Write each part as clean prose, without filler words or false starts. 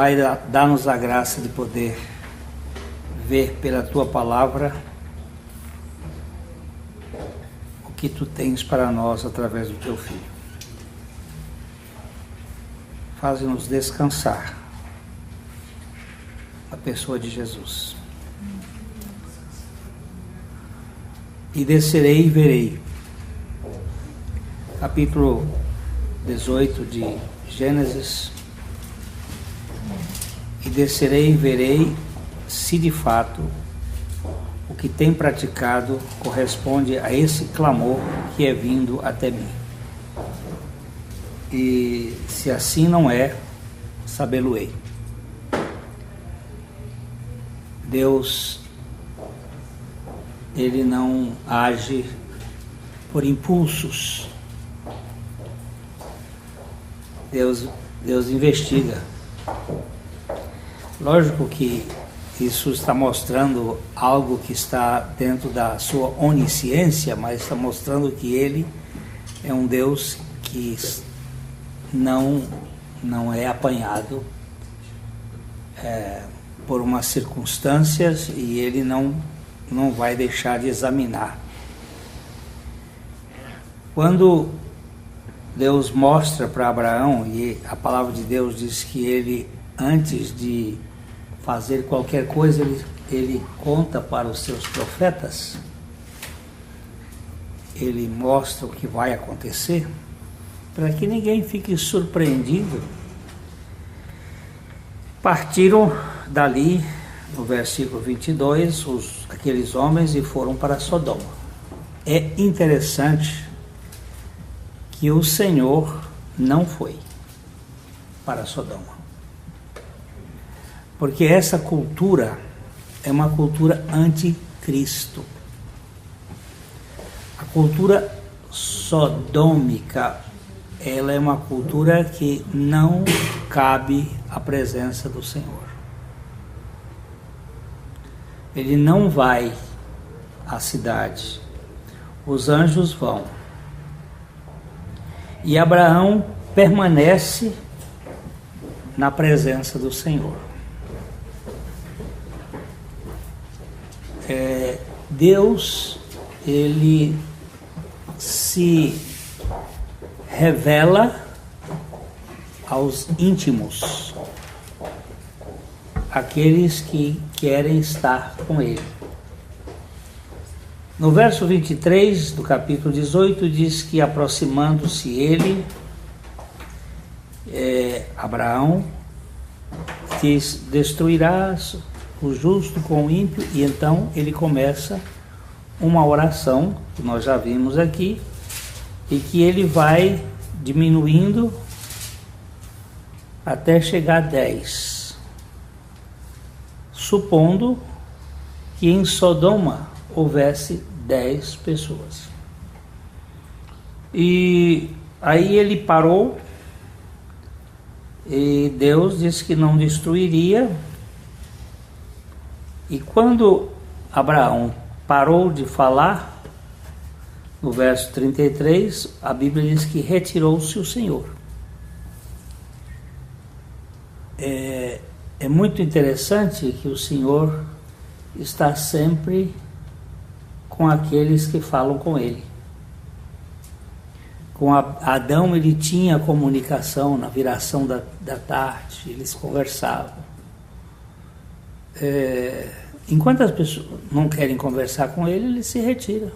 Pai, dá-nos a graça de poder ver pela Tua Palavra o que Tu tens para nós através do Teu Filho. Faze-nos descansar na pessoa de Jesus. E descerei e verei. Capítulo 18 de Gênesis. E descerei e verei se de fato o que tem praticado corresponde a esse clamor que é vindo até mim. E se assim não é, sabê-lo-ei. Deus, Ele não age por impulsos. Deus investiga. Lógico que isso está mostrando algo que está dentro da sua onisciência, mas está mostrando que Ele é um Deus que não é apanhado por umas circunstâncias, e Ele não vai deixar de examinar. Quando Deus mostra para Abraão, e a palavra de Deus diz que ele, antes de fazer qualquer coisa, ele conta para os seus profetas, ele mostra o que vai acontecer, para que ninguém fique surpreendido. Partiram dali, no versículo 22, aqueles homens, e foram para Sodoma. É interessante que o Senhor não foi para Sodoma, porque essa cultura é uma cultura anticristo. A cultura sodômica, ela é uma cultura que não cabe à presença do Senhor. Ele não vai à cidade, os anjos vão. E Abraão permanece na presença do Senhor. Deus, Ele se revela aos íntimos, aqueles que querem estar com Ele. No verso 23 do capítulo 18 diz que, aproximando-se ele, Abraão, diz: destruirás o justo com o ímpio. E então ele começa uma oração que nós já vimos aqui, e que ele vai diminuindo até chegar a 10, supondo que em Sodoma houvesse 10 pessoas. E aí ele parou, e Deus disse que não destruiria. E quando Abraão parou de falar, no verso 33, a Bíblia diz que retirou-se o Senhor. É muito interessante que o Senhor está sempre com aqueles que falam com Ele. Com Adão, ele tinha comunicação na viração da tarde, eles conversavam. Enquanto as pessoas não querem conversar com ele se retira.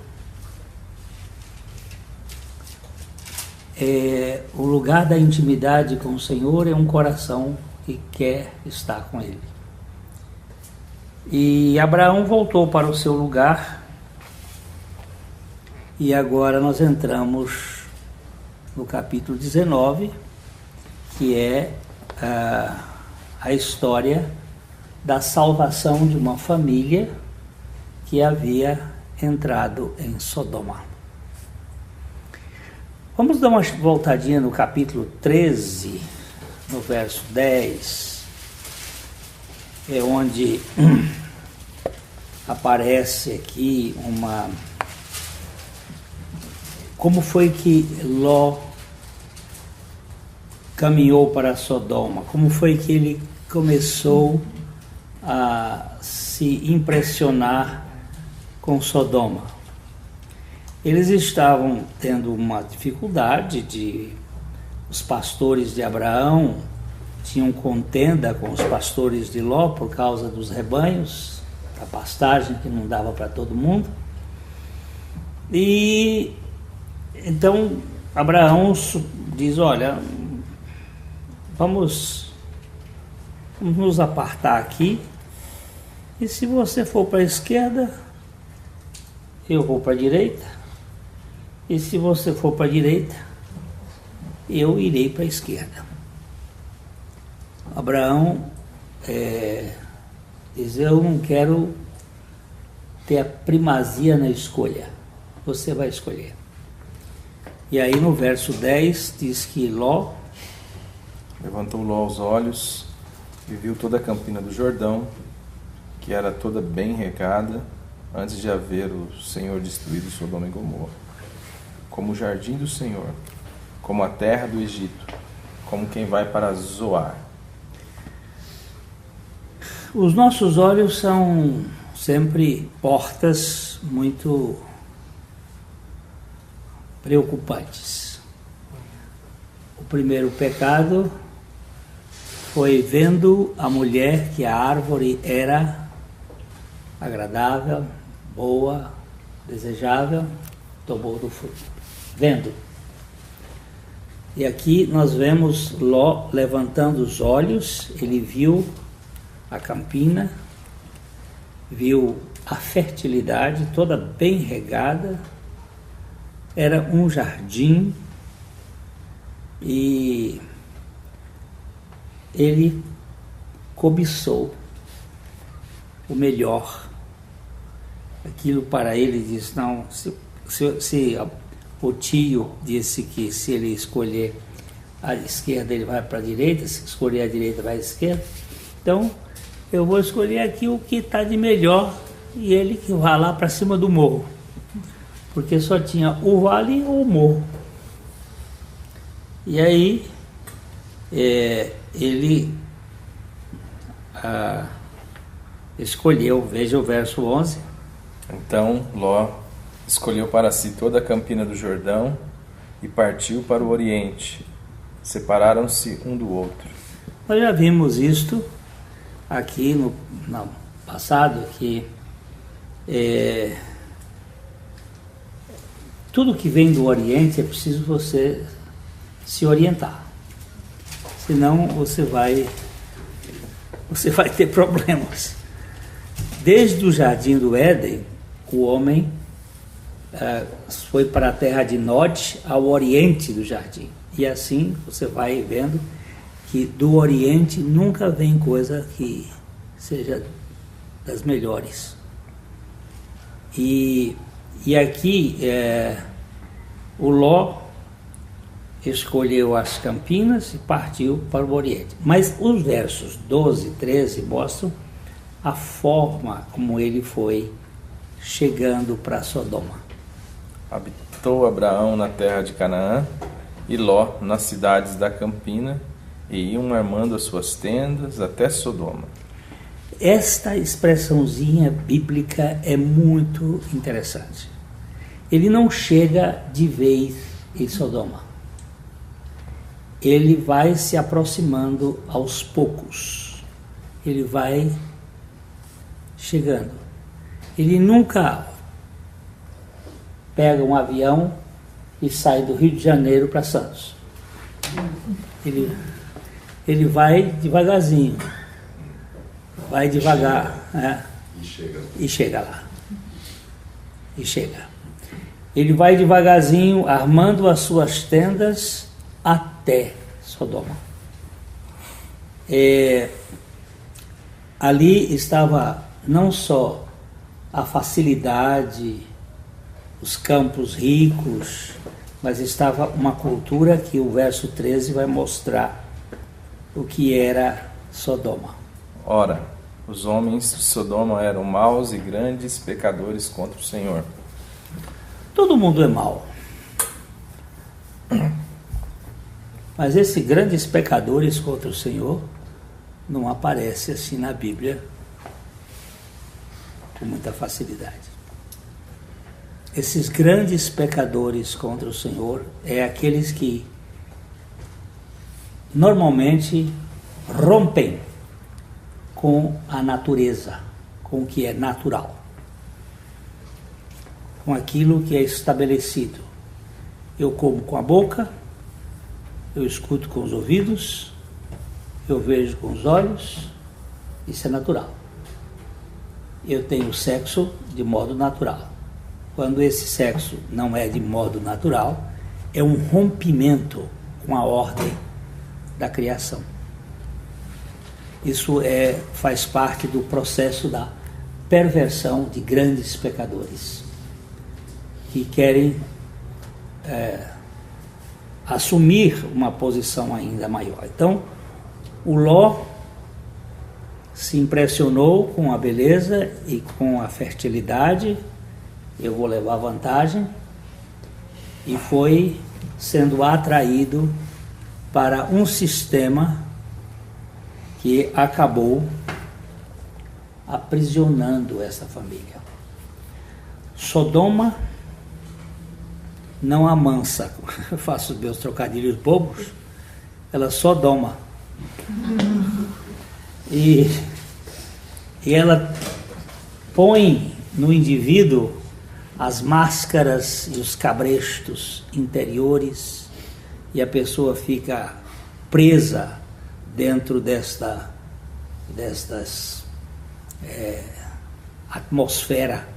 O lugar da intimidade com o Senhor é um coração que quer estar com Ele. E Abraão voltou para o seu lugar, e agora nós entramos no capítulo 19, que é a história da salvação de uma família que havia entrado em Sodoma. Vamos dar uma voltadinha no capítulo 13, no verso 10, é onde aparece aqui como foi que Ló caminhou para Sodoma, como foi que ele começou a se impressionar com Sodoma. Eles estavam tendo uma dificuldade os pastores de Abraão tinham contenda com os pastores de Ló por causa dos rebanhos, a pastagem que não dava para todo mundo. E então Abraão diz: olha, vamos nos apartar aqui, e se você for para a esquerda, eu vou para a direita, e se você for para a direita, eu irei para a esquerda. Abraão diz: eu não quero ter a primazia na escolha, você vai escolher. E aí no verso 10 diz que Ló levantou Ló os olhos e viu toda a campina do Jordão, que era toda bem regada, antes de haver o Senhor destruído Sodoma e Gomorra, como o jardim do Senhor, como a terra do Egito, como quem vai para Zoar. Os nossos olhos são sempre portas muito preocupantes. O primeiro pecado foi vendo a mulher que a árvore era agradável, boa, desejável, tomou do fruto. Vendo. E aqui nós vemos Ló levantando os olhos, ele viu a campina, viu a fertilidade toda bem regada, era um jardim, e ele cobiçou o melhor. Aquilo para ele diz: não, se o tio disse que se ele escolher a esquerda ele vai para a direita, se escolher a direita vai à esquerda, então eu vou escolher aqui o que está de melhor, e ele que vai lá para cima do morro, porque só tinha o vale ou o morro. E aí ele escolheu, veja o verso 11. Então Ló escolheu para si toda a campina do Jordão e partiu para o oriente. Separaram-se um do outro. Nós já vimos isto aqui no passado, que tudo que vem do Oriente é preciso você se orientar, senão você vai ter problemas. Desde o jardim do Éden, o homem foi para a terra de Nod, ao oriente do jardim, e assim você vai vendo que do Oriente nunca vem coisa que seja das melhores. E aqui o Ló escolheu as campinas e partiu para o Oriente. Mas os versos 12 e 13 mostram a forma como ele foi chegando para Sodoma. Habitou Abraão na terra de Canaã e Ló nas cidades da campina, e iam armando as suas tendas até Sodoma. Esta expressãozinha bíblica é muito interessante. Ele não chega de vez em Sodoma. Ele vai se aproximando aos poucos. Ele vai chegando. Ele nunca pega um avião e sai do Rio de Janeiro para Santos. Ele vai devagarzinho. Vai devagar, né? E chega lá. E chega. Ele vai devagarzinho, armando as suas tendas até Sodoma. Ali estava não só a facilidade, os campos ricos, mas estava uma cultura que o verso 13 vai mostrar o que era Sodoma. Ora, os homens de Sodoma eram maus e grandes pecadores contra o Senhor. Todo mundo é mau. Mas esses grandes pecadores contra o Senhor não aparece assim na Bíblia com muita facilidade. Esses grandes pecadores contra o Senhor é aqueles que normalmente rompem com a natureza, com o que é natural, com aquilo que é estabelecido. Eu como com a boca, eu escuto com os ouvidos, eu vejo com os olhos, isso é natural. Eu tenho sexo de modo natural. Quando esse sexo não é de modo natural, é um rompimento com a ordem da criação. Isso faz parte do processo da perversão de grandes pecadores que querem assumir uma posição ainda maior. Então, o Ló se impressionou com a beleza e com a fertilidade, eu vou levar vantagem, e foi sendo atraído para um sistema que acabou aprisionando essa família. Sodoma não amansa, eu faço os meus trocadilhos bobos, ela só doma. E ela põe no indivíduo as máscaras e os cabrestos interiores, e a pessoa fica presa dentro destas atmosfera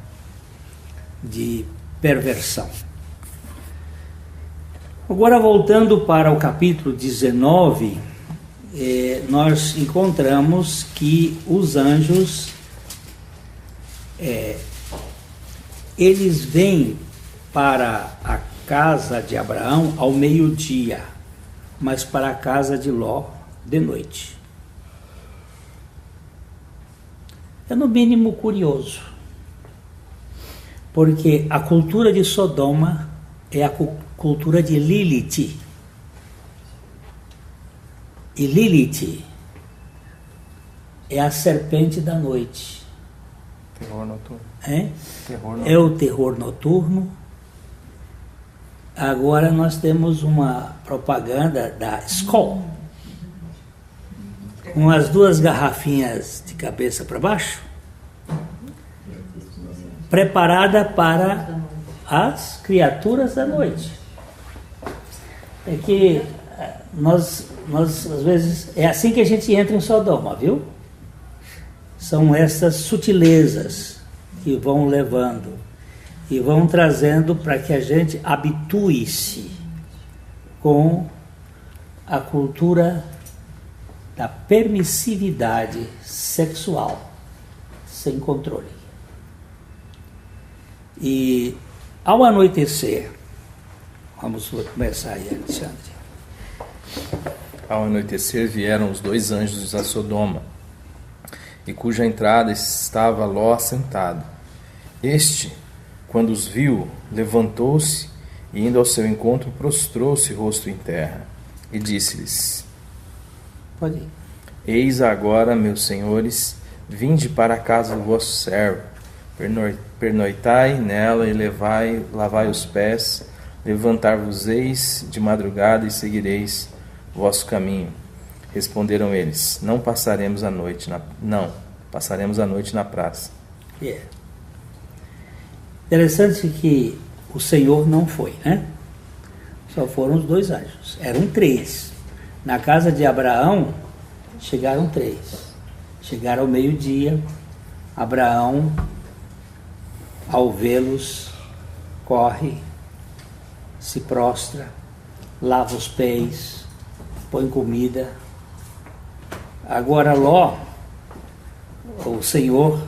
de perversão. Agora, voltando para o capítulo 19, nós encontramos que os anjos eles vêm para a casa de Abraão ao meio-dia, mas para a casa de Ló de noite. É no mínimo curioso, porque a cultura de Sodoma é a cultura de Lilith. E Lilith é a serpente da noite. Terror noturno. Terror noturno. É o terror noturno. Agora nós temos uma propaganda da Skol, com as duas garrafinhas de cabeça para baixo, preparada para as criaturas da noite. É que nós às vezes, é assim que a gente entra em Sodoma, viu? São essas sutilezas que vão levando e vão trazendo para que a gente habitue-se com a cultura da permissividade sexual sem controle. E ao anoitecer, vamos começar aí, Alexandre. Ao anoitecer vieram os dois anjos a Sodoma, e cuja entrada estava Ló sentado. Este, quando os viu, levantou-se e, indo ao seu encontro, prostrou-se rosto em terra e disse-lhes: Pode ir. Eis agora, meus senhores, vinde para a casa do vosso servo, pernoitai nela e lavai os pés, levantar-vos-eis de madrugada e seguireis o vosso caminho. Responderam eles: passaremos a noite na praça. Interessante que o Senhor não foi, né? Só foram os dois anjos. Eram 3. Na casa de Abraão chegaram 3. Chegaram ao meio-dia. Abraão, ao vê-los, corre, se prostra, lava os pés, põe comida. Agora Ló, o Senhor,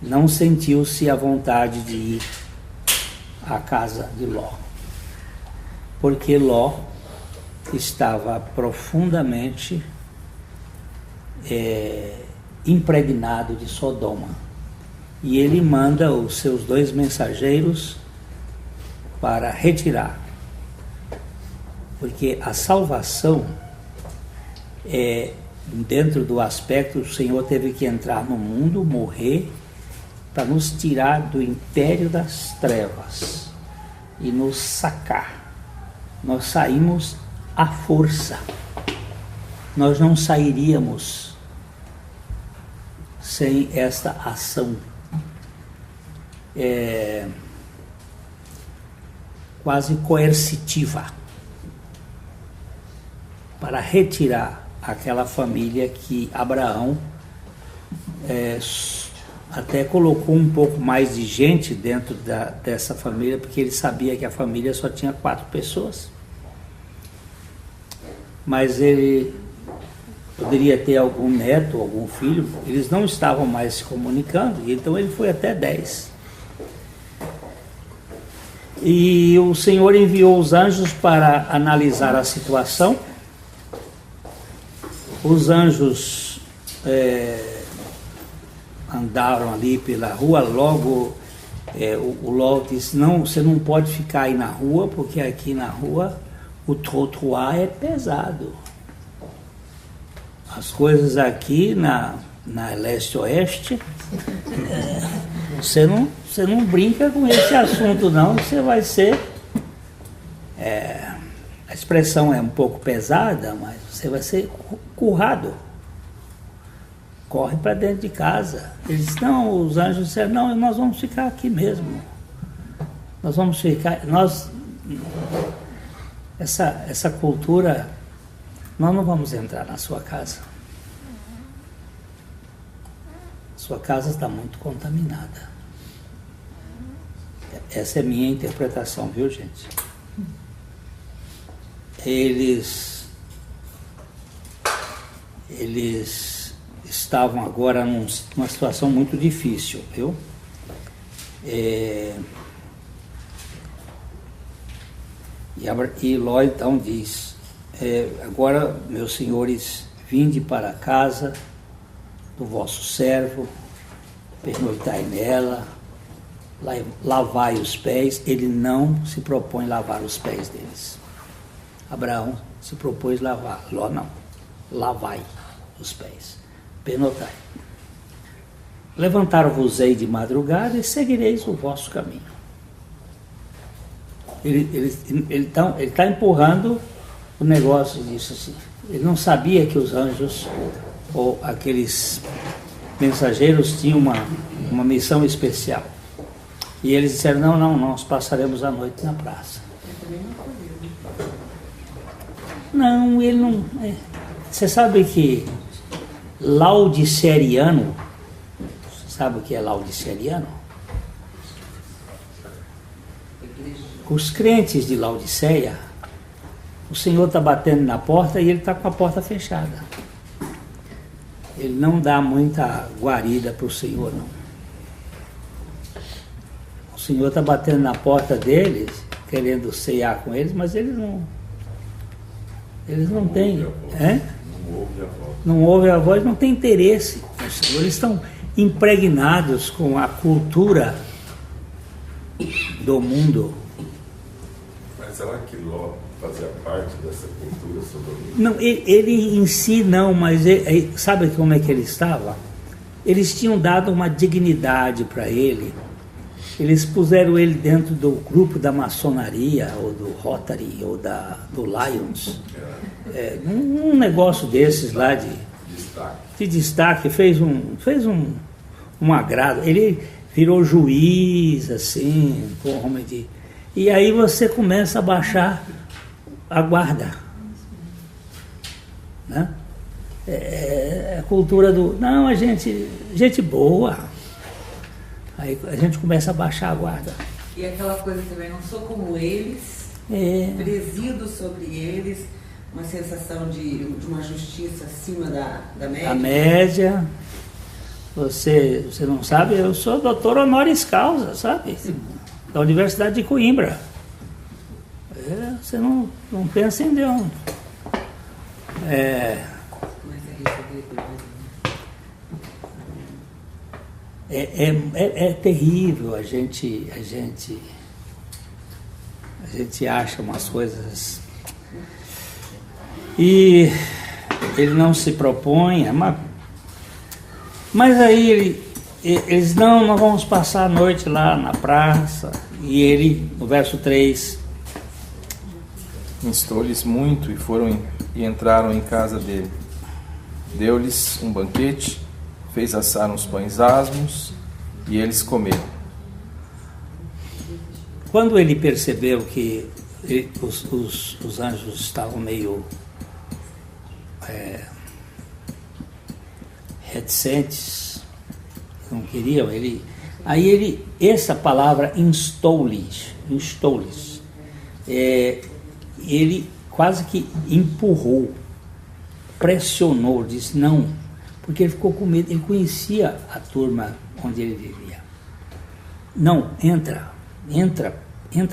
não sentiu-se à vontade de ir à casa de Ló, porque Ló estava profundamente impregnado de Sodoma. E ele manda os seus 2 mensageiros para retirar, porque a salvação é dentro do aspecto, o Senhor teve que entrar no mundo, morrer, para nos tirar do império das trevas e nos sacar. Nós saímos à força. Nós não sairíamos sem esta ação quase coercitiva para retirar aquela família que Abraão até colocou um pouco mais de gente dentro dessa família, porque ele sabia que a família só tinha 4 pessoas. Mas ele poderia ter algum neto, algum filho, eles não estavam mais se comunicando, então ele foi até 10. E o Senhor enviou os anjos para analisar a situação. Os anjos andaram ali pela rua, logo o Ló disse, não, você não pode ficar aí na rua, porque aqui na rua o trottoir é pesado. As coisas aqui na leste-oeste, você não brinca com esse assunto não, você vai ser, a expressão é um pouco pesada, mas você vai ser currado. Corre para dentro de casa. Eles disseram, não, os anjos disseram, não, nós vamos ficar aqui mesmo. Nós vamos ficar, essa cultura, nós não vamos entrar na sua casa. Sua casa está muito contaminada. Essa é a minha interpretação, viu, gente? Eles estavam agora numa situação muito difícil, viu? E Ló então diz, agora, meus senhores, vinde para a casa do vosso servo, pernoitai nela, lavai os pés. Ele não se propõe lavar os pés deles. Abraão se propôs lavar, Ló não, lavai os pés, pernoitai. Levantar-vos-ei de madrugada e seguireis o vosso caminho. Ele está empurrando o negócio disso assim. Ele não sabia que os anjos ou aqueles mensageiros tinham uma missão especial. E eles disseram, não, nós passaremos a noite na praça. Não, ele não... Você sabe que laodiceriano, você sabe o que é laodiceriano? Os crentes de Laodiceia, o Senhor está batendo na porta e ele está com a porta fechada. Ele não dá muita guarida para o Senhor, não. O Senhor está batendo na porta deles, querendo ceiar com eles, mas eles não têm. Não ouvem a voz, não tem interesse no Senhor. Eles estão impregnados com a cultura do mundo. Mas será que Ló fazia parte dessa cultura sodomita? Não, ele em si não, mas sabe como é que ele estava? Eles tinham dado uma dignidade para ele. Eles puseram ele dentro do grupo da maçonaria, ou do Rotary, ou do Lions. Um negócio desses lá de destaque. Fez um agrado. Ele virou juiz, assim, forma de... E aí você começa a baixar a guarda, né? A cultura do... Não, a gente boa. Aí a gente começa a baixar a guarda. E aquela coisa também, não sou como eles, presido sobre eles, uma sensação de uma justiça acima da média. A média, você não sabe, eu sou doutor honoris causa, sabe? Da Universidade de Coimbra. Você não pensa em Deus. É terrível, a gente acha umas coisas. E ele não se propõe, mas aí eles nós vamos passar a noite lá na praça, e ele, no verso 3, instou-lhes muito e entraram em casa dele. Deu-lhes um banquete, fez assar uns pães asmos, e eles comeram. Quando ele percebeu que os anjos estavam meio reticentes, não queriam, essa palavra instou-lhes, ele quase que empurrou, pressionou, disse não, porque ele ficou com medo, ele conhecia a turma onde ele vivia. Não, entra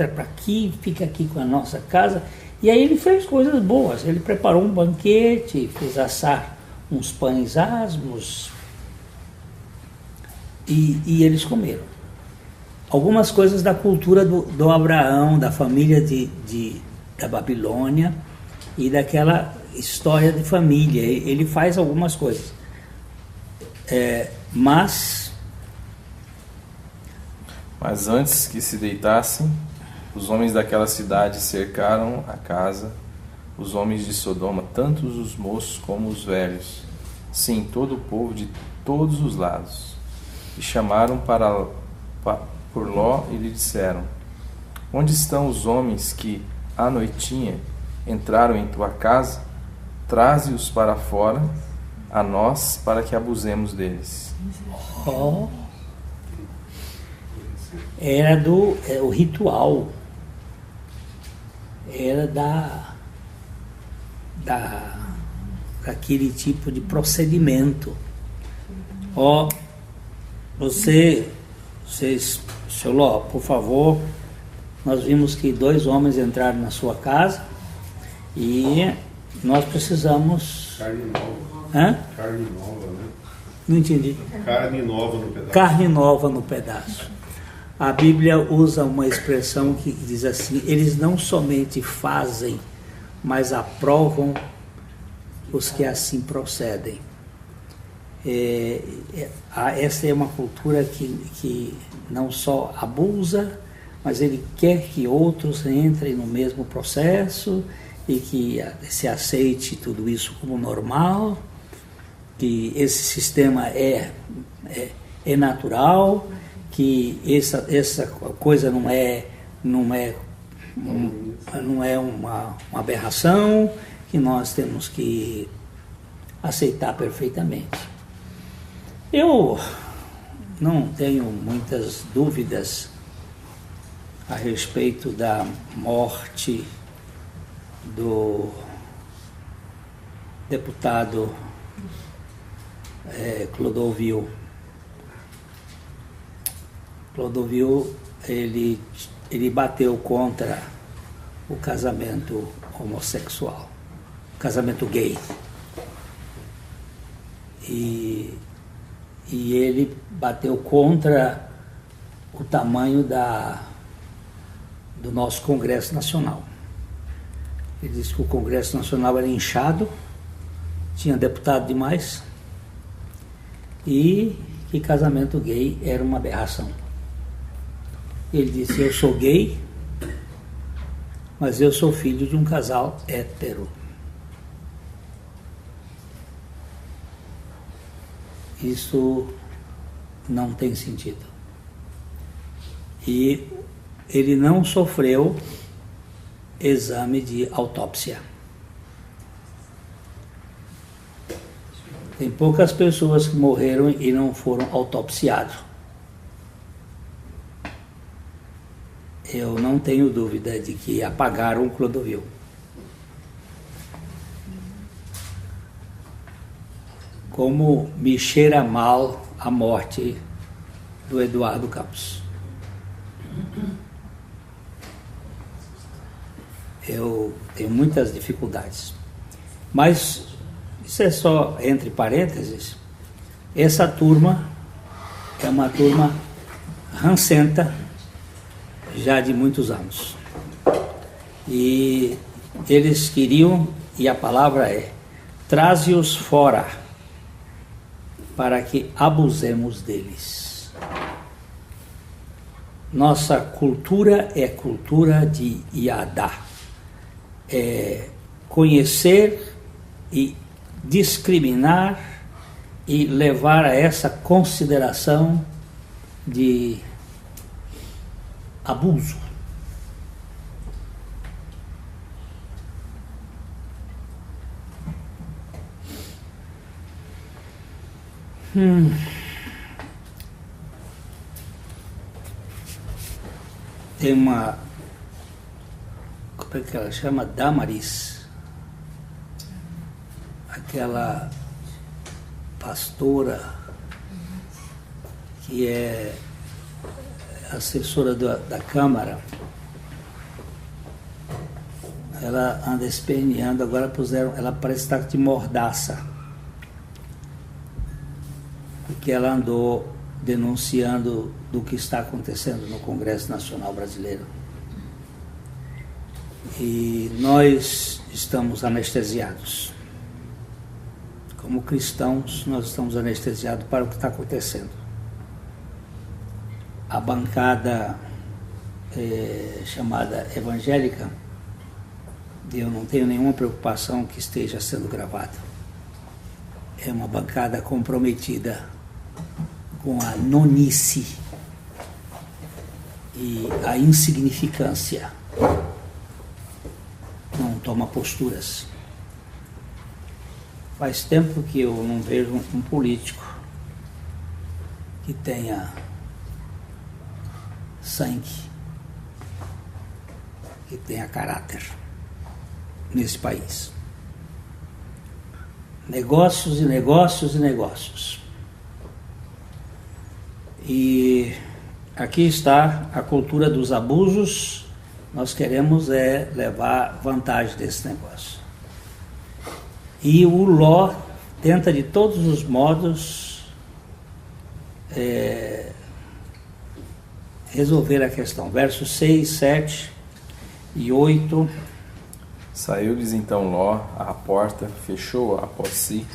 para aqui, fica aqui com a nossa casa. E aí ele fez coisas boas, ele preparou um banquete, fez assar uns pães asmos, e eles comeram. Algumas coisas da cultura do Abraão, da família da Babilônia, e daquela história de família. Ele faz algumas coisas. Mas antes que se deitassem, os homens daquela cidade cercaram a casa, os homens de Sodoma, tanto os moços como os velhos, sim, todo o povo de todos os lados, e chamaram por Ló e lhe disseram: onde estão os homens que, à noitinha, entraram em tua casa? Traze-os para fora, a nós, para que abusemos deles. Era o ritual, era daquele tipo de procedimento. Seu Ló, por favor, nós vimos que 2 homens entraram na sua casa e nós precisamos... Carne nova. Hã? Carne nova, né? Não entendi. Carne nova no pedaço. Carne nova no pedaço. A Bíblia usa uma expressão que diz assim: eles não somente fazem, mas aprovam os que assim procedem. Essa é uma cultura que não só abusa, mas ele quer que outros entrem no mesmo processo e que se aceite tudo isso como normal, que esse sistema é natural, que essa coisa não é uma aberração, que nós temos que aceitar perfeitamente. Eu não tenho muitas dúvidas a respeito da morte do deputado Clodovil. Clodovil, ele bateu contra o casamento homossexual, o casamento gay. E ele bateu contra o tamanho do nosso Congresso Nacional. Ele disse que o Congresso Nacional era inchado, tinha deputado demais e que casamento gay era uma aberração. Ele disse: eu sou gay, mas eu sou filho de um casal hétero. Isso não tem sentido. E ele não sofreu exame de autópsia. Tem poucas pessoas que morreram e não foram autopsiados. Eu não tenho dúvida de que apagaram o Clodovil. Como me cheira mal a morte do Eduardo Campos. Eu tenho muitas dificuldades. Mas isso é só entre parênteses. Essa turma é uma turma rancenta já de muitos anos. E eles queriam, e a palavra é, traze-os fora, para que abusemos deles. Nossa cultura é cultura de Yadá. É conhecer e discriminar e levar a essa consideração de abuso. Tem uma, como é que ela chama? Damaris, aquela pastora que é assessora da Câmara. Ela anda esperneando, agora puseram, ela parece estar de mordaça, porque ela andou denunciando do que está acontecendo no Congresso Nacional Brasileiro. E nós estamos anestesiados. Como cristãos, nós estamos anestesiados para o que está acontecendo. A bancada chamada evangélica, eu não tenho nenhuma preocupação que esteja sendo gravado. É uma bancada comprometida com a nonice e a insignificância. Não toma posturas. Faz tempo que eu não vejo um político que tenha sangue, que tenha caráter nesse país. Negócios e negócios e negócios. E aqui está a cultura dos abusos. Nós queremos levar vantagem desse negócio. E o Ló tenta de todos os modos resolver a questão. Versos 6, 7 e 8. Saiu-lhes então Ló à porta, fechou-a após si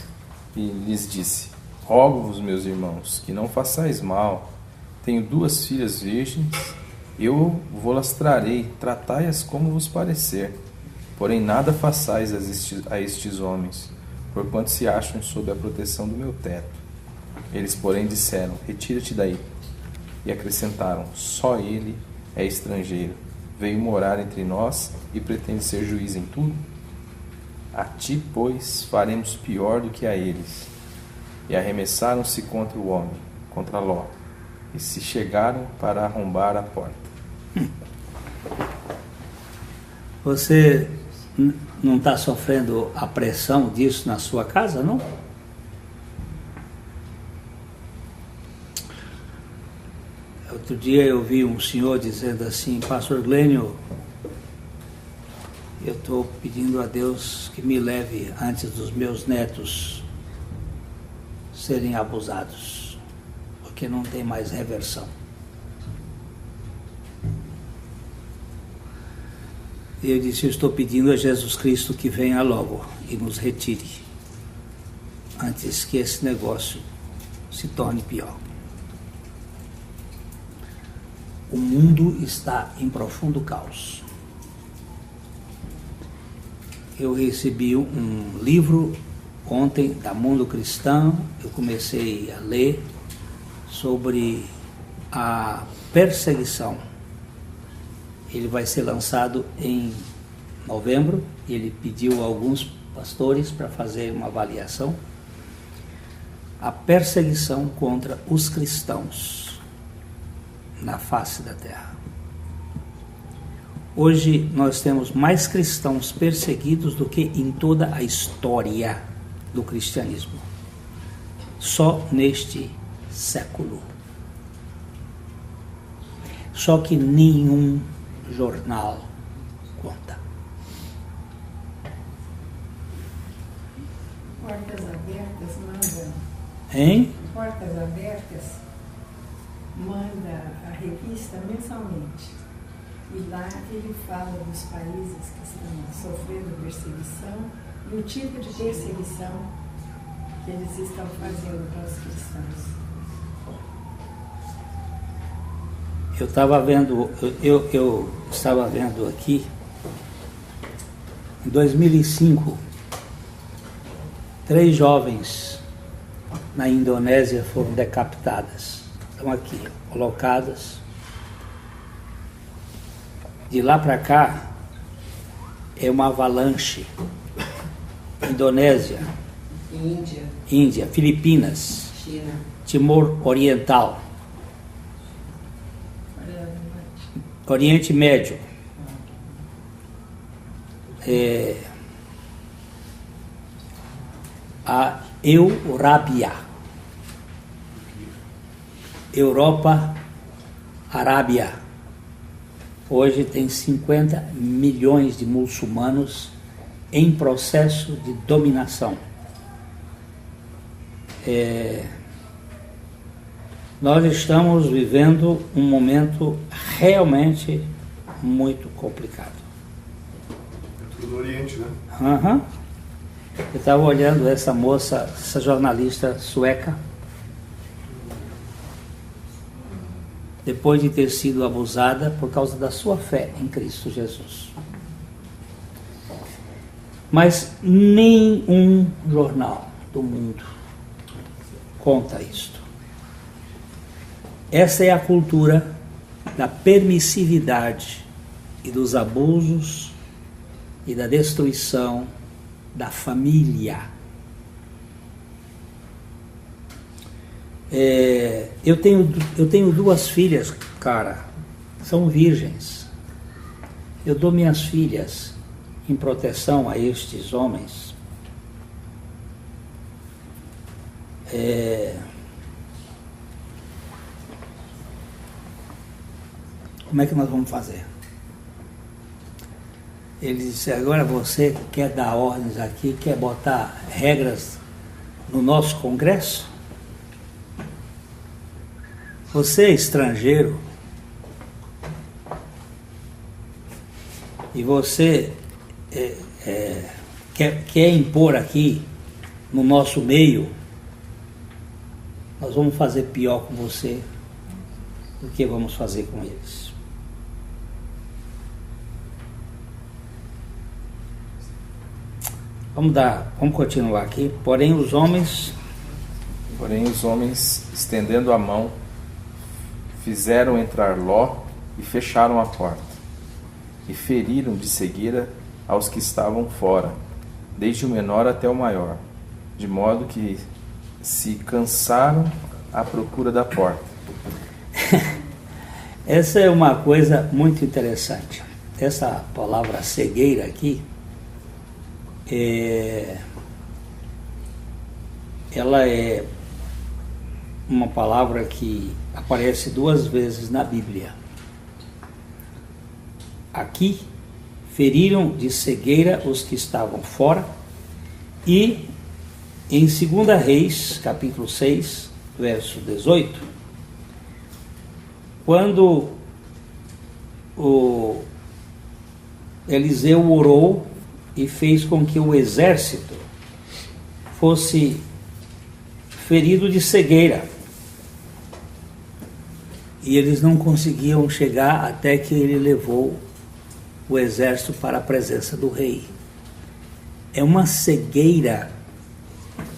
e lhes disse: Rogo-vos, meus irmãos, que não façais mal. Tenho 2 filhas virgens, eu vou-las trarei, tratai-as como vos parecer. Porém nada façais a estes homens, porquanto se acham sob a proteção do meu teto. Eles, porém, disseram: Retira-te daí. E acrescentaram: Só ele é estrangeiro, veio morar entre nós e pretende ser juiz em tudo? A ti, pois, faremos pior do que a eles. E arremessaram-se contra o homem, contra Ló, e se chegaram para arrombar a porta. Você não está sofrendo a pressão disso na sua casa, não? Outro dia eu vi um senhor dizendo assim: Pastor Glênio, eu estou pedindo a Deus que me leve antes dos meus netos serem abusados, porque não tem mais reversão. E eu disse: eu estou pedindo a Jesus Cristo que venha logo e nos retire, antes que esse negócio se torne pior. O mundo está em profundo caos. Eu recebi um livro ontem da Mundo Cristão, eu comecei a ler sobre a perseguição. Ele vai ser lançado em novembro. Ele pediu a alguns pastores para fazer uma avaliação. A perseguição contra os cristãos na face da terra. Hoje nós temos mais cristãos perseguidos do que em toda a história do cristianismo. Só neste século. Só que nenhum jornal conta. Portas Abertas manda. Hein? Portas Abertas manda a revista mensalmente. E lá ele fala dos países que estão sofrendo perseguição E o tipo de perseguição que eles estão fazendo para os cristãos. Eu estava vendo, eu estava vendo aqui, em 2005, 3 jovens na Indonésia foram decapitadas. Estão aqui, colocadas. De lá para cá, é uma avalanche. Indonésia, Índia, Filipinas, China, Timor Oriental, Oriente Médio, a Eurábia, Europa, Arábia. Hoje tem 50 milhões de muçulmanos em processo de dominação. Nós estamos vivendo um momento realmente muito complicado. É tudo no Oriente, né? Uhum. Eu estava olhando essa moça, essa jornalista sueca, depois de ter sido abusada por causa da sua fé em Cristo Jesus. Mas nenhum jornal do mundo conta isto. Essa é a cultura da permissividade e dos abusos e da destruição da família. Eu tenho 2 filhas, cara, são virgens. Eu dou minhas filhas em proteção a estes homens. Como é que nós vamos fazer? Ele disse, agora você quer dar ordens aqui, quer botar regras no nosso Congresso? Você é estrangeiro e você quer impor aqui no nosso meio, nós vamos fazer pior com você do que vamos fazer com eles. Vamos continuar aqui. Porém os homens, estendendo a mão, fizeram entrar Ló e fecharam a porta, e feriram de cegueira aos que estavam fora, desde o menor até o maior, de modo que se cansaram à procura da porta. Essa é uma coisa muito interessante. Essa palavra cegueira aqui, ela é uma palavra que aparece 2 vezes na Bíblia. Aqui, feriram de cegueira os que estavam fora, e em 2 Reis, capítulo 6, verso 18, quando o Eliseu orou e fez com que o exército fosse ferido de cegueira, e eles não conseguiam chegar até que ele levou o exército para a presença do rei. É uma cegueira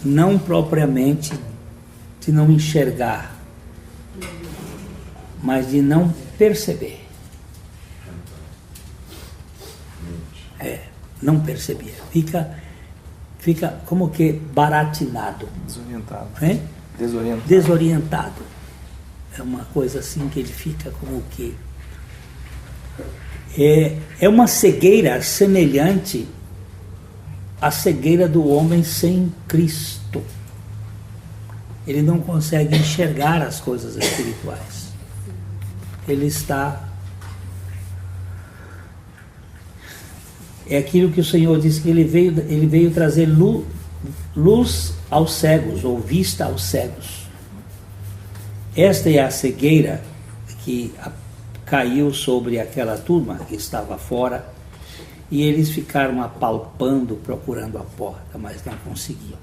não propriamente de não enxergar, mas de não perceber. Não perceber. Fica como que baratinado. Desorientado. Desorientado. É uma coisa assim que ele fica como que... É uma cegueira semelhante à cegueira do homem sem Cristo. Ele não consegue enxergar as coisas espirituais. Ele está... É aquilo que o Senhor disse, que ele veio trazer luz aos cegos, ou vista aos cegos. Esta é a cegueira que caiu sobre aquela turma que estava fora, e eles ficaram apalpando, procurando a porta, mas não conseguiam.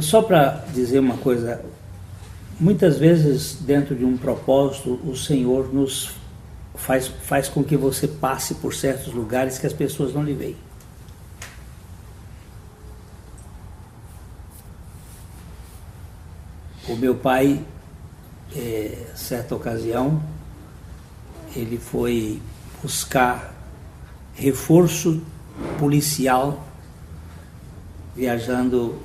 Só para dizer uma coisa, muitas vezes dentro de um propósito o Senhor nos faz com que você passe por certos lugares que as pessoas não lhe veem. O meu pai, certa ocasião, ele foi buscar reforço policial viajando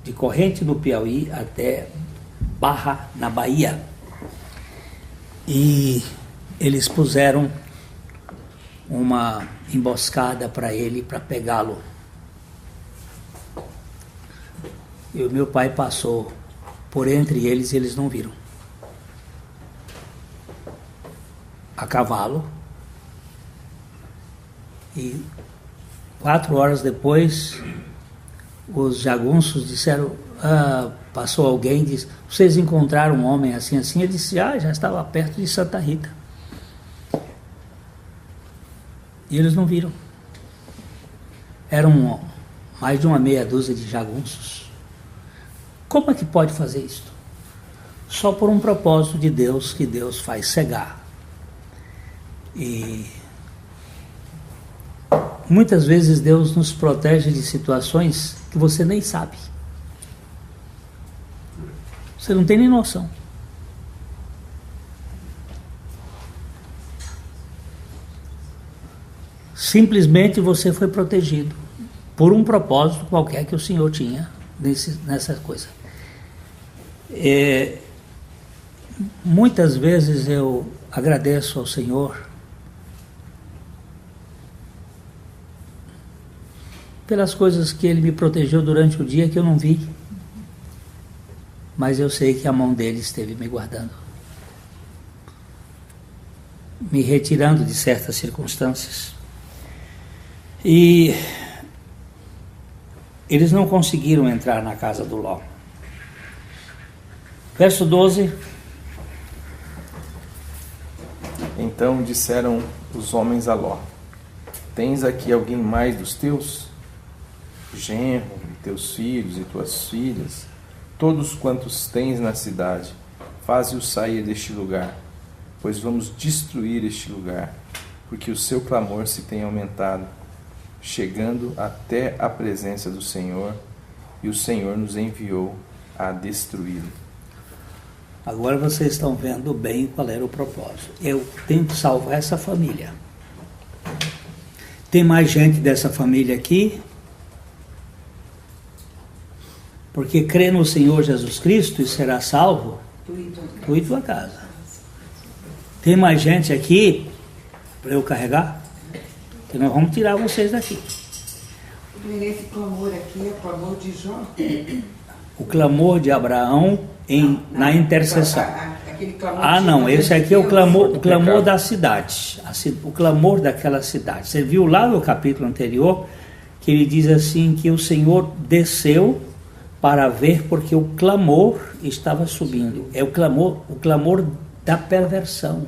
de Corrente, no Piauí, até Barra, na Bahia. E eles puseram uma emboscada para ele, para pegá-lo. E o meu pai passou por entre eles e eles não viram. A cavalo. E 4 horas depois, os jagunços disseram, passou alguém e disse, vocês encontraram um homem assim, assim? Ele disse, já estava perto de Santa Rita. E eles não viram. Eram mais de uma meia dúzia de jagunços. Como é que pode fazer isso? Só por um propósito de Deus, que Deus faz cegar. E muitas vezes Deus nos protege de situações que você nem sabe. Você não tem nem noção. Simplesmente você foi protegido por um propósito qualquer que o Senhor tinha nessa coisa. Muitas vezes eu agradeço ao Senhor pelas coisas que Ele me protegeu durante o dia que eu não vi, mas eu sei que a mão dele esteve me guardando, me retirando de certas circunstâncias. E eles não conseguiram entrar na casa do Ló. Verso 12. Então disseram os homens a Ló: tens aqui alguém mais dos teus? Genro, e teus filhos e tuas filhas, todos quantos tens na cidade, faze-os sair deste lugar, pois vamos destruir este lugar, porque o seu clamor se tem aumentado, chegando até a presença do Senhor, e o Senhor nos enviou a destruí-lo. Agora vocês estão vendo bem qual era o propósito. Eu tenho que salvar essa família. Tem mais gente dessa família aqui? Porque crê no Senhor Jesus Cristo e será salvo, tu e tua casa. Tem mais gente aqui para eu carregar? Então nós vamos tirar vocês daqui. Esse clamor aqui é o clamor de Jó? O clamor de Abraão na intercessão. Aquele clamor não, esse aqui é o clamor da cidade. O clamor daquela cidade. Você viu lá no capítulo anterior que ele diz assim que o Senhor desceu para ver, porque o clamor estava subindo. É o clamor da perversão.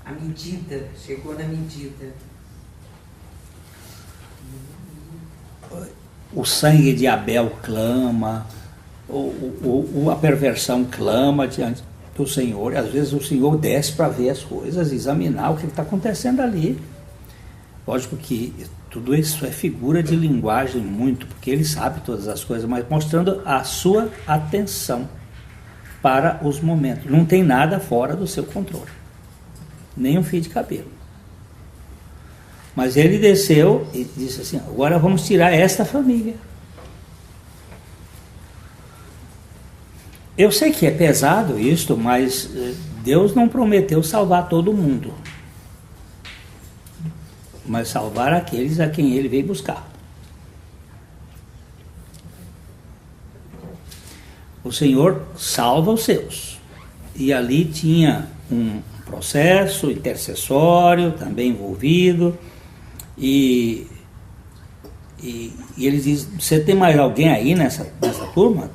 A medida, chegou na medida. O sangue de Abel clama, a perversão clama diante do Senhor. Às vezes o Senhor desce para ver as coisas, examinar o que está acontecendo ali. Lógico que tudo isso é figura de linguagem muito, porque ele sabe todas as coisas, mas mostrando a sua atenção para os momentos. Não tem nada fora do seu controle, nem um fio de cabelo. Mas ele desceu e disse assim: agora vamos tirar esta família. Eu sei que é pesado isto, mas Deus não prometeu salvar todo mundo, mas salvar aqueles a quem ele veio buscar. O Senhor salva os seus. E ali tinha um processo intercessório também envolvido. E ele diz: você tem mais alguém aí nessa turma?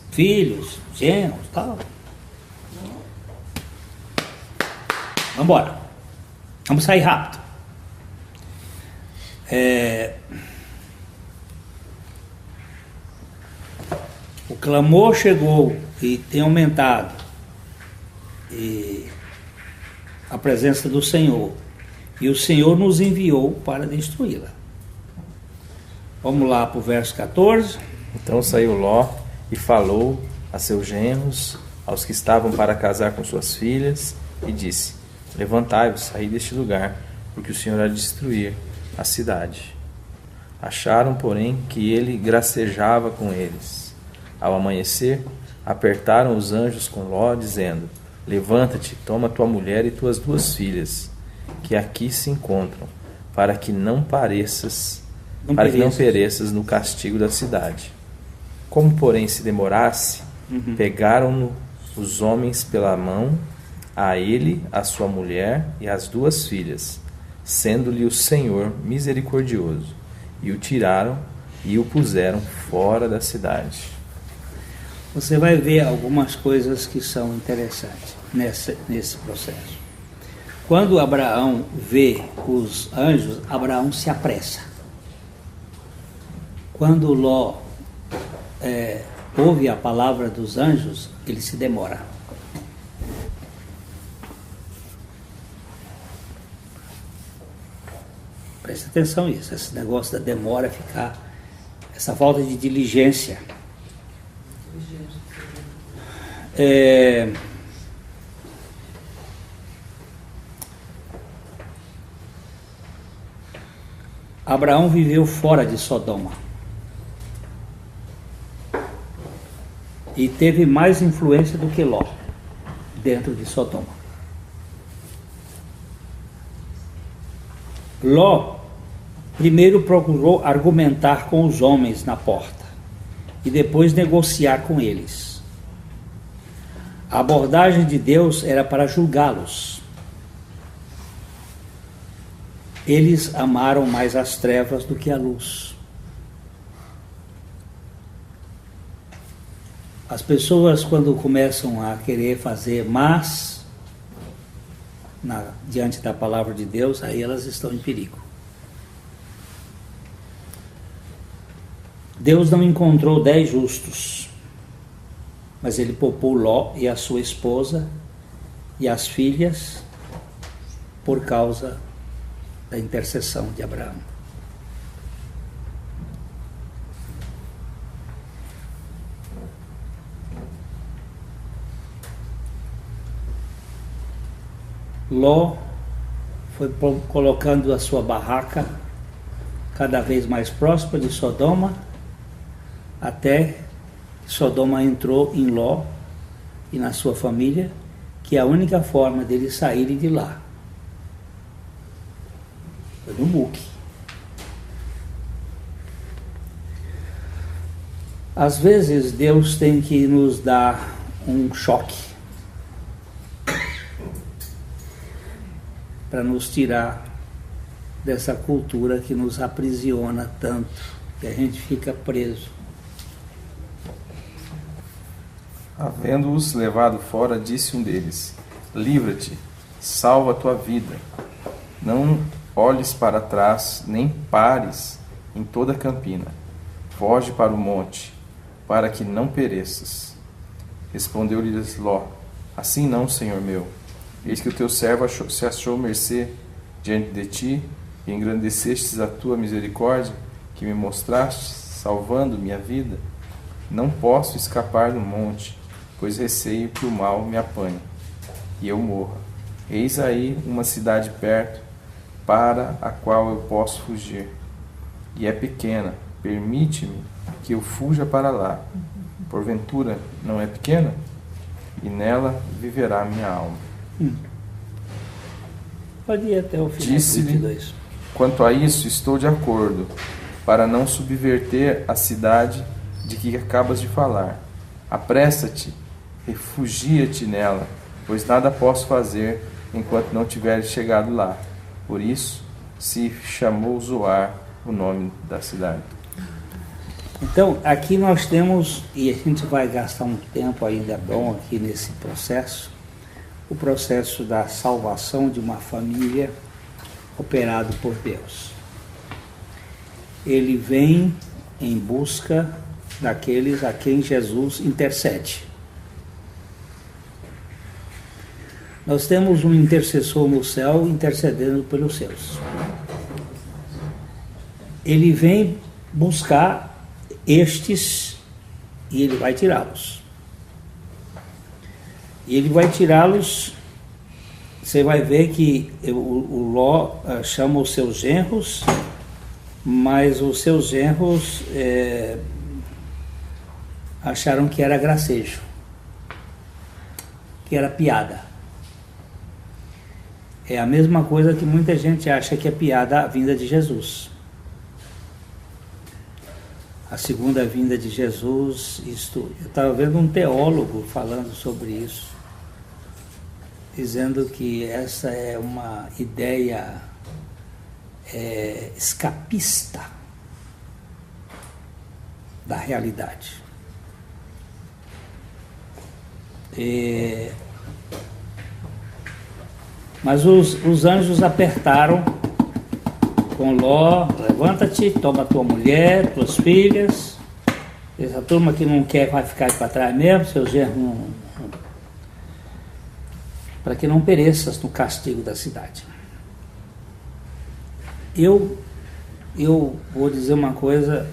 Filhos, genros, tal? Vamos embora. Vamos sair rápido. O clamor chegou e tem aumentado, e a presença do Senhor, e o Senhor nos enviou para destruí-la. Vamos lá para o verso 14. Então saiu Ló e falou a seus genros, aos que estavam para casar com suas filhas, e disse: levantai-vos, saí deste lugar, porque o Senhor há de destruir a cidade. Acharam, porém, que ele gracejava com eles. Ao amanhecer, apertaram os anjos com Ló, dizendo: levanta-te, toma tua mulher e tuas 2 filhas, que aqui se encontram, para que não pereças no castigo da cidade. Como, porém, se demorasse, pegaram-no os homens pela mão, a ele, a sua mulher e as 2 filhas, sendo-lhe o Senhor misericordioso, e o tiraram e o puseram fora da cidade. Você vai ver algumas coisas que são interessantes nesse processo. Quando Abraão vê os anjos, Abraão se apressa. Quando Ló ouve a palavra dos anjos, ele se demora. Presta atenção nisso, esse negócio da demora ficar, essa falta de diligência. Abraão viveu fora de Sodoma e teve mais influência do que Ló dentro de Sodoma. Ló primeiro procurou argumentar com os homens na porta e depois negociar com eles. A abordagem de Deus era para julgá-los. Eles amaram mais as trevas do que a luz. As pessoas, quando começam a querer fazer más diante da palavra de Deus, aí elas estão em perigo. Deus não encontrou 10 justos, mas ele poupou Ló e a sua esposa e as filhas por causa da intercessão de Abraão. Ló foi colocando a sua barraca cada vez mais próxima de Sodoma, até que Sodoma entrou em Ló e na sua família, que é a única forma deles saírem de lá foi no muque. Às vezes Deus tem que nos dar um choque para nos tirar dessa cultura que nos aprisiona tanto, que a gente fica preso. Havendo-os levado fora, disse um deles: livra-te, salva a tua vida. Não olhes para trás, nem pares em toda a campina. Foge para o monte, para que não pereças. Respondeu-lhes Ló: assim não, senhor meu. Eis que o teu servo se achou mercê diante de ti, e engrandecestes a tua misericórdia, que me mostraste, salvando minha vida. Não posso escapar do monte, pois receio que o mal me apanhe, e eu morra. Eis aí uma cidade perto, para a qual eu posso fugir, e é pequena. Permite-me que eu fuja para lá. Porventura não é pequena? E nela viverá minha alma. Pode ir até o final. Disse-lhe: quanto a isso, estou de acordo, para não subverter a cidade de que acabas de falar. Apressa-te, refugia-te nela, pois nada posso fazer enquanto não tiveres chegado lá. Por isso se chamou Zoar o nome da cidade. Então, aqui nós temos, e a gente vai gastar um tempo ainda bom aqui nesse processo, o processo da salvação de uma família operado por Deus. ele vem em busca daqueles a quem Jesus intercede. Nós temos um intercessor no céu intercedendo pelos seus. Ele vem buscar estes e ele vai tirá-los. E ele vai tirá-los. Você vai ver que o Ló chama os seus genros, mas os seus genros acharam que era gracejo, que era piada. É a mesma coisa que muita gente acha que é piada a vinda de Jesus. A segunda vinda de Jesus, eu estava vendo um teólogo falando sobre isso, dizendo que essa é uma ideia escapista da realidade. Mas os anjos apertaram com Ló: levanta-te, toma tua mulher, tuas filhas. Essa turma que não quer vai ficar para trás mesmo, seus genros, para que não pereças no castigo da cidade. Eu vou dizer uma coisa,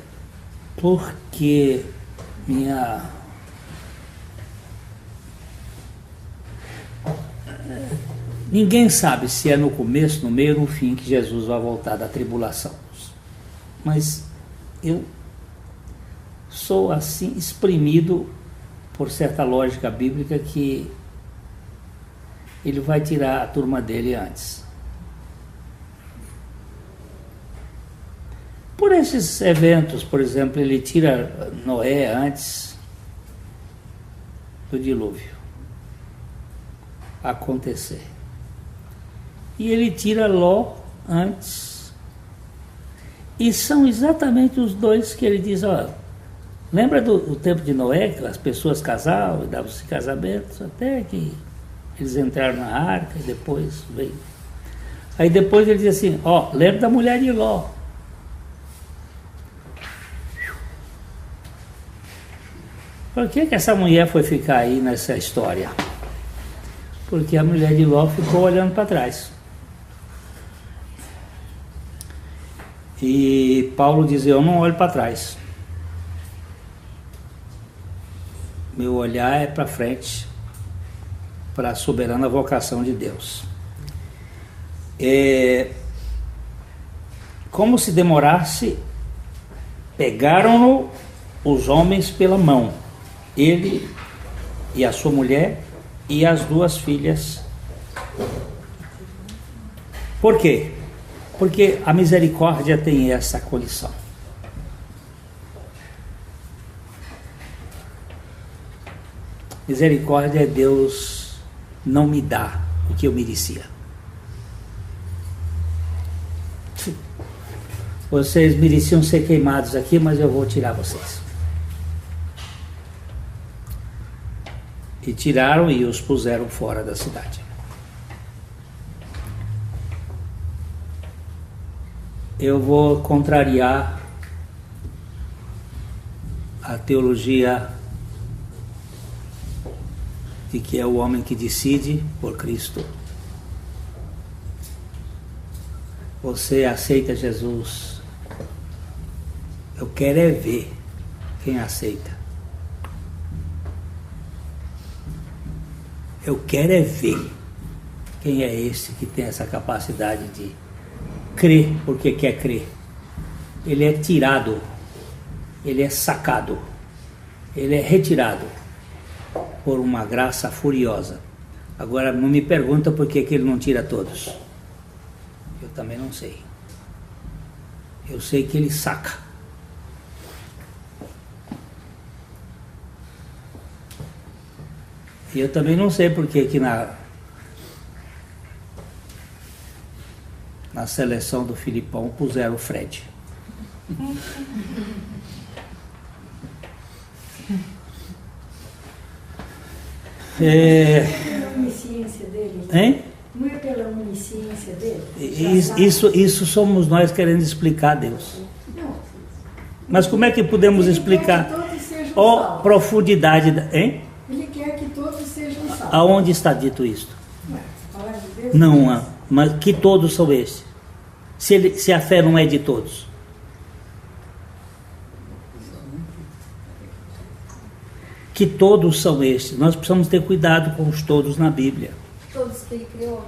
porque ninguém sabe se é no começo, no meio ou no fim que Jesus vai voltar da tribulação. Mas eu sou assim exprimido por certa lógica bíblica que ele vai tirar a turma dele antes. Por esses eventos, por exemplo, ele tira Noé antes do dilúvio acontecer. E ele tira Ló antes. E são exatamente os dois que ele diz: ó, lembra do tempo de Noé, que as pessoas casavam e davam-se casamentos, até que eles entraram na arca e depois veio. Aí depois ele diz assim: ó, lembra da mulher de Ló. Por que essa mulher foi ficar aí nessa história? Porque a mulher de Ló ficou olhando para trás. E Paulo diz: eu não olho para trás. Meu olhar é para frente, para a soberana vocação de Deus. Como se demorasse, pegaram-no os homens pela mão, ele e a sua mulher e as duas filhas. Por quê? Porque a misericórdia tem essa condição. Misericórdia é Deus não me dá o que eu merecia. Vocês mereciam ser queimados aqui, mas eu vou tirar vocês. E tiraram e os puseram fora da cidade. Eu vou contrariar a teologia de que é o homem que decide por Cristo. Você aceita Jesus? Eu quero é ver quem aceita. Eu quero é ver quem é esse que tem essa capacidade de crer porque quer crer. Ele é tirado, ele é sacado, ele é retirado por uma graça furiosa. Agora não me pergunta por que ele não tira todos. Eu também não sei. Eu sei que ele saca. E eu também não sei por que na seleção do Filipão puseram o Fred. Pela onisciência dele? Hein? Não é pela onisciência dele? Isso somos nós querendo explicar Deus. Não, Mas como é que podemos explicar a profundidade da... Hein? Ele quer que todos sejam salvos. Aonde está dito isto? A palavra de Deus Não há. Mas que todos são estes? Se a fé não é de todos. Que todos são estes. Nós precisamos ter cuidado com os todos na Bíblia. Todos que ele criou.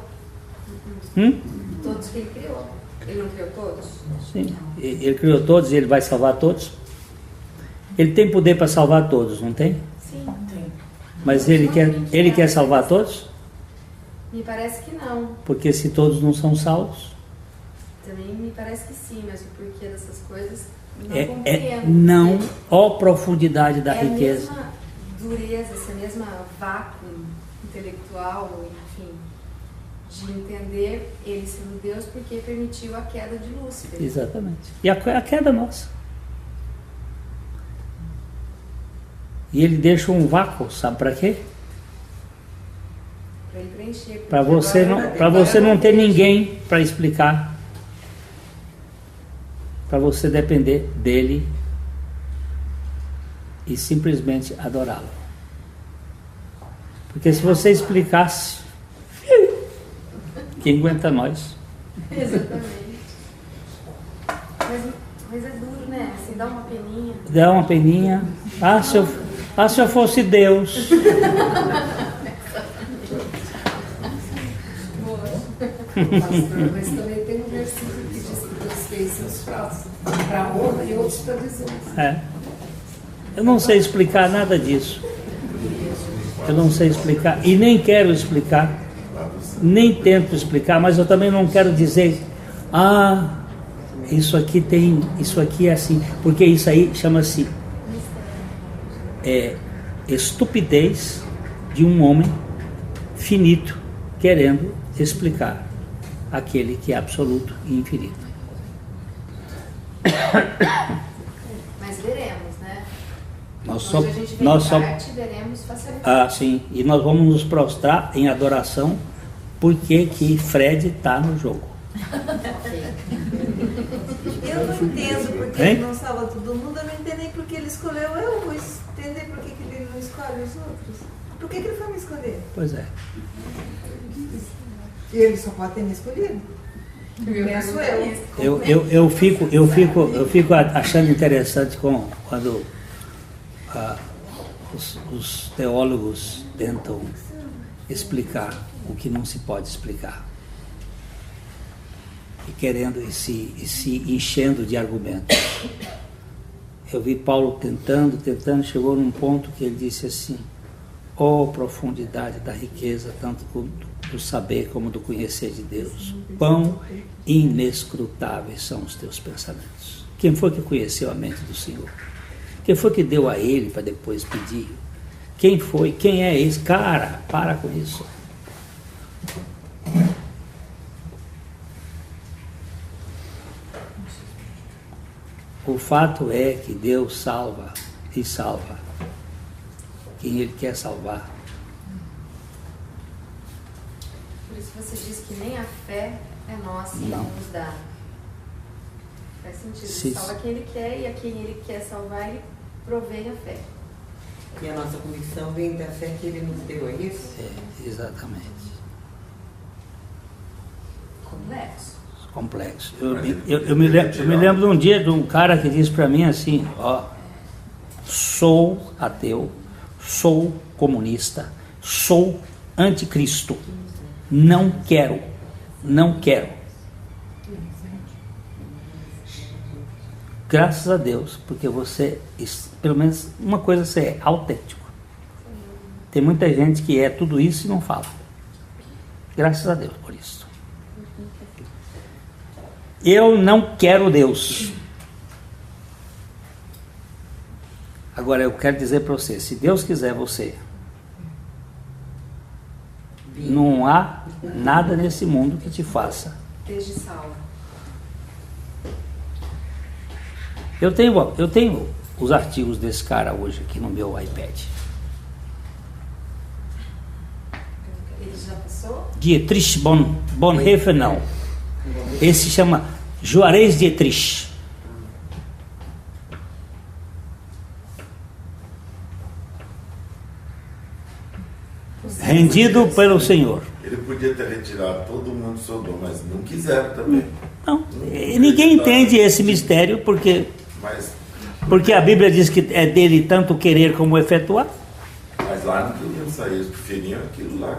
Todos que ele criou. Ele não criou todos? Sim. Ele criou todos e ele vai salvar todos? Ele tem poder para salvar todos, não tem? Sim. Mas ele quer salvar todos? Me parece que não. Porque se todos não são salvos? Também me parece que sim, mas o porquê dessas coisas não É compreendo. não a profundidade da riqueza. É a mesma dureza, essa mesma vácuo intelectual, enfim, de entender ele sendo Deus porque permitiu a queda de Lúcifer. Exatamente. E a queda nossa. E ele deixa um vácuo, sabe para quê? Para ele preencher. Para você não ter ninguém para explicar. Para você depender dele e simplesmente adorá-lo. Porque se você explicasse, quem aguenta nós? Exatamente. Mas é duro, né? Assim, dá uma peninha. Dá uma peninha. Se eu fosse Deus. Pastor, mas também tem um versículo que diz que Deus fez seus próximos para honra e outros para desonra. É. Eu não sei explicar nada disso. Eu não sei explicar e nem quero explicar, nem tento explicar, mas eu também não quero dizer, isso aqui é assim, porque isso aí chama-se estupidez de um homem finito querendo explicar aquele que é absoluto e infinito. Mas veremos, né? Nós Onde a gente vê parte, veremos facilmente. Sim, e nós vamos nos prostrar em adoração porque que Fred está no jogo. Eu não entendo porque ele não salva todo mundo, eu não entendo nem porque ele escolheu eu, vou entender por que ele não escolhe os outros. Por que ele foi me escolher? Pois é. Ele só pode ter me escolhido. Penso eu. Eu fico achando interessante quando os teólogos tentam explicar o que não se pode explicar. E querendo e se enchendo de argumentos. Eu vi Paulo tentando, chegou num ponto que ele disse assim: profundidade da riqueza, tanto do saber como do conhecer de Deus. Quão inescrutáveis são os teus pensamentos. Quem foi que conheceu a mente do Senhor? Quem foi que deu a ele para depois pedir? Quem foi? Quem é esse? Cara, para com isso. O fato é que Deus salva e salva quem Ele quer salvar. Por isso você diz que nem a fé é nossa que Ele nos dá. Faz sentido. Ele salva quem Ele quer e a quem Ele quer salvar, Ele provém a fé. E a nossa convicção vem da fé que Ele nos deu, é isso? Exatamente. Complexo. Eu me lembro de um dia de um cara que disse para mim assim: sou ateu, sou comunista, sou anticristo, não quero. Graças a Deus, porque você, pelo menos uma coisa, você é autêntico. Tem muita gente que é tudo isso e não fala. Graças a Deus por isso. Eu não quero Deus. Agora eu quero dizer para você, se Deus quiser você, não há nada nesse mundo que te faça. Desde salvo. Eu tenho os artigos desse cara hoje aqui no meu iPad. Ele já passou? Dietrich Bonhoeffer, não. Esse chama Juarez Dietrich. rendido pelo Senhor. Ele podia ter retirado todo mundo de Sodoma, mas não quiseram também. Não, ninguém entende esse mistério, porque a Bíblia diz que é dele tanto querer como efetuar. Mas lá não queriam sair, eles preferiam aquilo lá.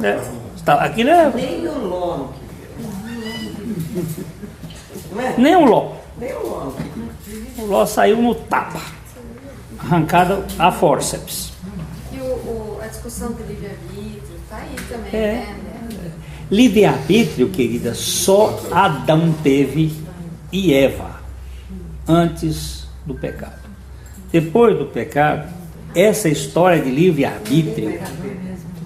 Aquilo é... Nem o Ló não queria. Nem o Ló. Nem o Ló. O Ló saiu no tapa, arrancado a fórceps. E a discussão do livre-arbítrio está aí também, né? Livre-arbítrio, querida, só Adão teve e Eva, antes do pecado. Depois do pecado, essa história de livre-arbítrio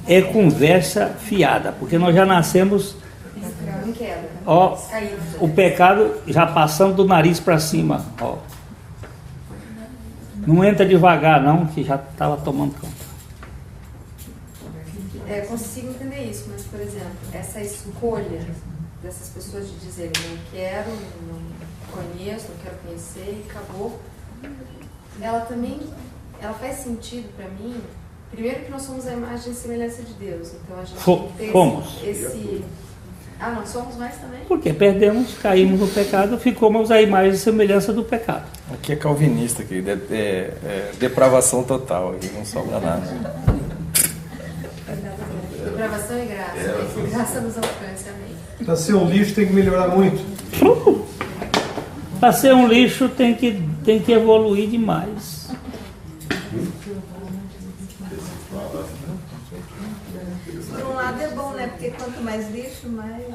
é conversa fiada, porque nós já nascemos, ó, o pecado já passando do nariz para cima, ó. Não entra devagar não, que já estava tomando conta. Consigo entender isso, mas, por exemplo, essa escolha dessas pessoas de dizer não quero, não conheço, não quero conhecer e acabou, ela faz sentido para mim. Primeiro que nós somos a imagem e semelhança de Deus, então a gente tem esse... Ah, não somos mais também? Porque perdemos, caímos no pecado, ficamos a imagem e semelhança do pecado. Aqui é calvinista, querido, é depravação total, aqui não sobra nada. Depravação e graça. Graça nos alcance, amém. Para ser um lixo tem que melhorar muito. Para ser um lixo tem que evoluir demais. Por um lado é bom, né? Porque quanto mais lixo, mais...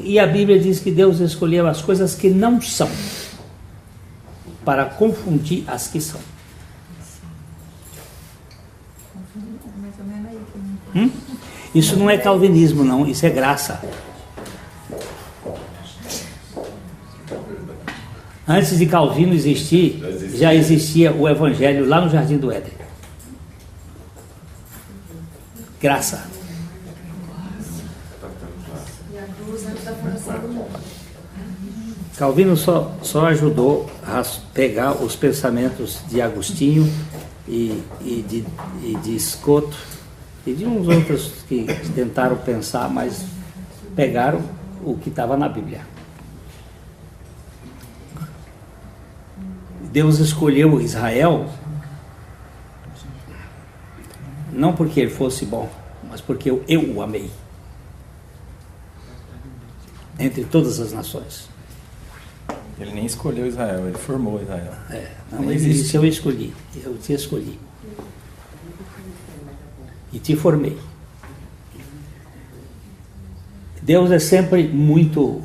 E a Bíblia diz que Deus escolheu as coisas que não são, para confundir as que são. Mais ou menos aí. Isso não é calvinismo, não, isso é graça. Antes de Calvino existir, já existia o Evangelho lá no Jardim do Éden. Graça. E a cruz antes da fundação do mundo. Calvino só ajudou a pegar os pensamentos de Agostinho e de Escoto e de uns outros que tentaram pensar, mas pegaram o que estava na Bíblia. Deus escolheu Israel não porque ele fosse bom, mas porque eu o amei entre todas as nações. Ele nem escolheu Israel, ele formou Israel. Ele disse, eu escolhi, eu te escolhi e te formei. Deus é sempre muito,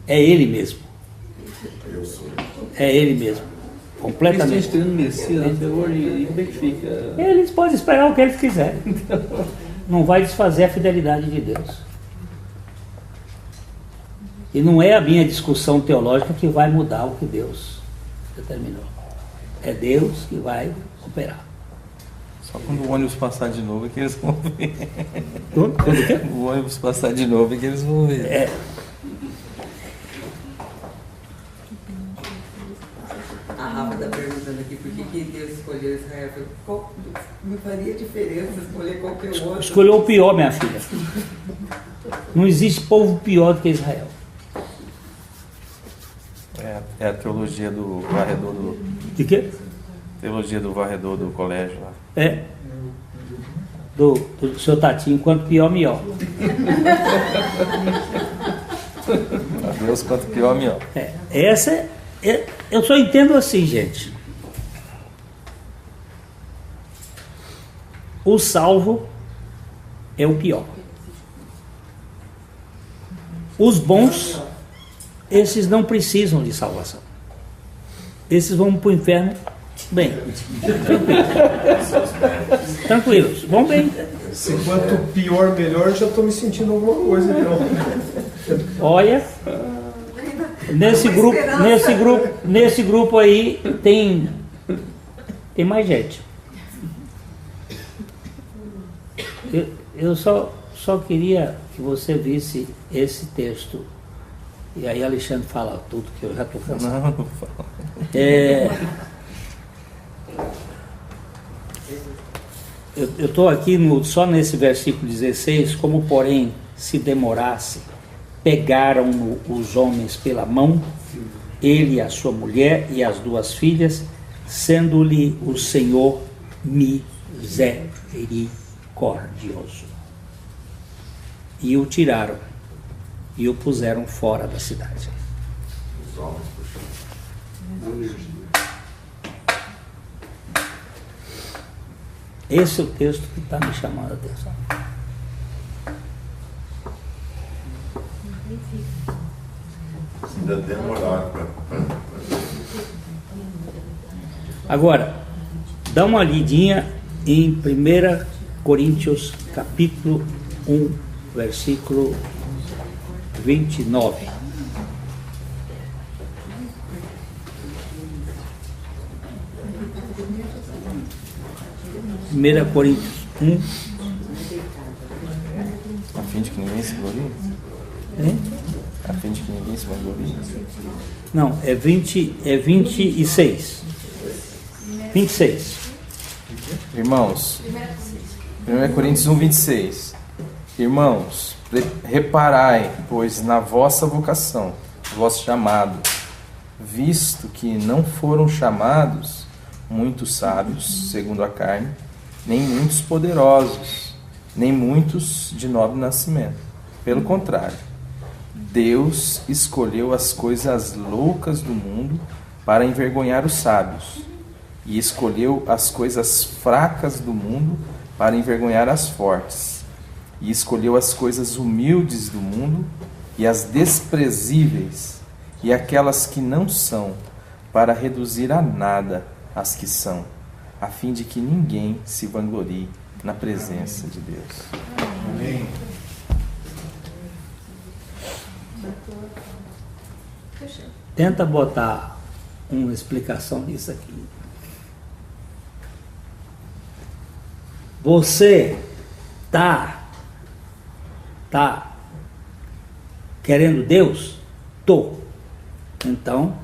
é Ele mesmo. É Ele mesmo, completamente. Eles podem esperar o que eles quiserem. Não vai desfazer a fidelidade de Deus. E não é a minha discussão teológica que vai mudar o que Deus determinou. É Deus que vai operar. Só quando o ônibus passar de novo é que eles vão ver. Quando quê? O ônibus passar de novo é que eles vão ver. A Rafa está perguntando aqui por que Deus escolheu Israel. Não faria diferença escolher qualquer outro. Escolheu o pior, minha filha. Não existe povo pior do que Israel. É a teologia do varredor do... De quê? Teologia do varredor do colégio lá. Do seu Tatinho, quanto pior, melhor. A Deus, quanto pior, melhor. Eu só entendo assim, gente. O salvo é o pior. Os bons, esses não precisam de salvação. Esses vão para o inferno bem. Tranquilos, vão bem. Se quanto pior, melhor, já estou me sentindo alguma coisa, então. Olha, nesse grupo aí tem mais gente. Eu só queria que você visse esse texto. E aí Alexandre fala tudo que eu já estou cansado. Não fala. eu estou aqui só nesse versículo 16, como porém se demorasse, pegaram os homens pela mão, ele, a sua mulher e as 2 filhas, sendo-lhe o Senhor misericordioso. E o tiraram e o puseram fora da cidade. Os homens puxando. Esse é o texto que está me chamando a atenção. Ainda demoraram para. Agora, dá uma lidinha em 1 Coríntios capítulo 1, versículo 29. Primeira Coríntios 1. A fim de que ninguém se glorie? Hein? A fim de que ninguém se vanglorie? Não, é 26. 26. Irmãos, 1 Coríntios 1, 26. Irmãos, reparai, pois, na vossa vocação, vosso chamado, visto que não foram chamados muitos sábios, segundo a carne, nem muitos poderosos, nem muitos de nobre nascimento. Pelo contrário, Deus escolheu as coisas loucas do mundo para envergonhar os sábios, e escolheu as coisas fracas do mundo para envergonhar as fortes, e escolheu as coisas humildes do mundo e as desprezíveis e aquelas que não são, para reduzir a nada as que são, a fim de que ninguém se vanglorie na presença de Deus. Amém. Tenta botar uma explicação nisso aqui. Você tá querendo Deus? Tô. Então,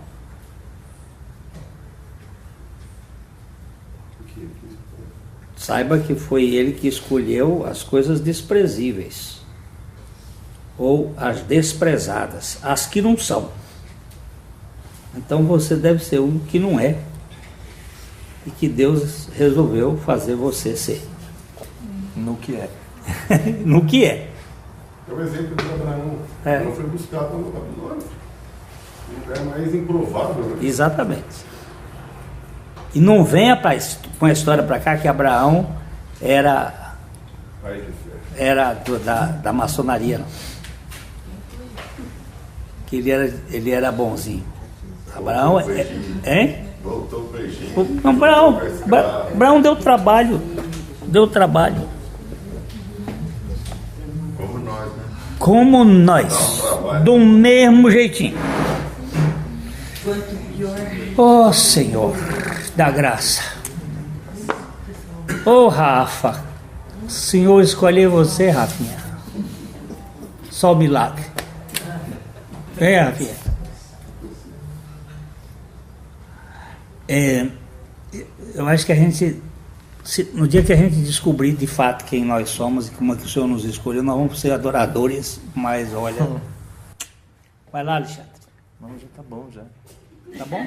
saiba que foi ele que escolheu as coisas desprezíveis, ou as desprezadas, as que não são. Então você deve ser um que não é, e que Deus resolveu fazer você ser. No que é. No que é. É o exemplo de Abraão. É. Abraão foi buscado no Babilônia. O lugar mais improvável. Né? Exatamente. E não venha com a história para cá que Abraão era Pai de fé. da maçonaria, não. Que ele era bonzinho. Abraão hein? Voltou para o Egito. Abraão deu trabalho. Como nós, né? Como nós. Do mesmo jeitinho. Quanto pior. Ó Senhor da graça. Ô Rafa. O Senhor escolheu você, Rafinha. Só o milagre. Rafinha. Eu acho que a gente, no dia que a gente descobrir de fato quem nós somos e como é que o Senhor nos escolheu, nós vamos ser adoradores, mas olha. Vai lá, Alexandre. Não, já tá bom já. Tá bom?